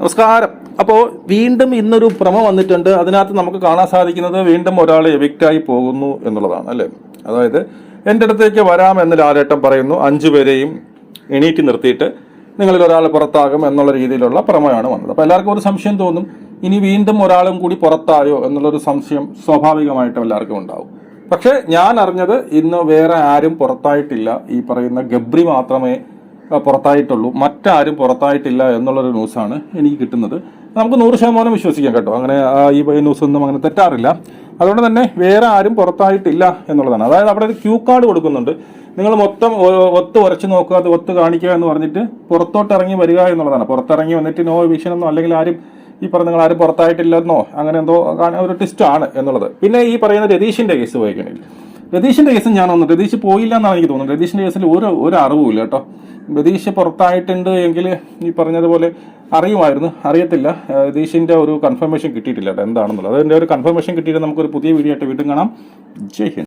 നമസ്കാരം. അപ്പോൾ വീണ്ടും ഇന്നൊരു ഭ്രമം വന്നിട്ടുണ്ട്. അതിനകത്ത് നമുക്ക് കാണാൻ സാധിക്കുന്നത് വീണ്ടും ഒരാൾ എവിക്റ്റായി പോകുന്നു എന്നുള്ളതാണ് അല്ലേ. അതായത് എൻ്റെ അടുത്തേക്ക് വരാമെന്ന് ലാലേട്ടൻ പറയുന്നു. 5 പേരെയും എണീറ്റ് നിർത്തിയിട്ട് നിങ്ങളിൽ ഒരാൾ പുറത്താകും എന്നുള്ള രീതിയിലുള്ള ഭ്രമമാണ് വന്നത്. അപ്പോൾ എല്ലാവർക്കും ഒരു സംശയം തോന്നും, ഇനി വീണ്ടും ഒരാളും കൂടി പുറത്തായോ എന്നുള്ളൊരു സംശയം സ്വാഭാവികമായിട്ടും എല്ലാവർക്കും ഉണ്ടാവും. പക്ഷെ ഞാൻ അറിഞ്ഞത് ഇന്ന് വേറെ ആരും പുറത്തായിട്ടില്ല. ഈ പറയുന്ന ഗബ്രി മാത്രമേ പുറത്തായിട്ടുള്ളൂ, മറ്റാരും പുറത്തായിട്ടില്ല എന്നുള്ളൊരു ന്യൂസാണ് എനിക്ക് കിട്ടുന്നത്. നമുക്ക് 100% വിശ്വസിക്കാം കേട്ടോ. അങ്ങനെ ഈ ന്യൂസൊന്നും അങ്ങനെ തെറ്റാറില്ല. അതുകൊണ്ട് തന്നെ വേറെ ആരും പുറത്തായിട്ടില്ല എന്നുള്ളതാണ്. അതായത് അവിടെ ഒരു ക്യൂ കാർഡ് കൊടുക്കുന്നുണ്ട്. നിങ്ങൾ മൊത്തം ഒത്ത് ഉരച്ച് നോക്കുക, അത് ഒത്ത് കാണിക്കുക എന്ന് പറഞ്ഞിട്ട് പുറത്തോട്ട് ഇറങ്ങി വരിക എന്നുള്ളതാണ്. പുറത്തിറങ്ങി വന്നിട്ട് നോ എവിക്ഷൻ എന്നോ അല്ലെങ്കിൽ ആരും ഈ പറഞ്ഞ നിങ്ങൾ ആരും പുറത്തായിട്ടില്ലെന്നോ അങ്ങനെ എന്തോ ഒരു ടെസ്റ്റാണ് എന്നുള്ളത്. പിന്നെ ഈ പറയുന്ന രതീഷിന്റെ കേസ് പോയിക്കണെങ്കിൽ, രതീഷിന്റെ കേസ് രതീഷ് പോയില്ല എന്നാണ് എനിക്ക് തോന്നുന്നത്. രതീഷിന്റെ കേസിൽ ഒരു അറിവുമില്ല കേട്ടോ. രതീഷ് പുറത്തായിട്ടുണ്ട് എങ്കിൽ ഈ പറഞ്ഞതുപോലെ അറിയത്തില്ല. രതീഷിന്റെ ഒരു കൺഫർമേഷൻ കിട്ടിയിട്ടില്ല കേട്ടോ എന്താണെന്നുള്ളത്. അതിന്റെ ഒരു കൺഫർമേഷൻ കിട്ടിയിട്ട് നമുക്കൊരു പുതിയ വീഡിയോ ആയിട്ട് വീണ്ടും കാണാം. ജയ് ഹിന്ദ്.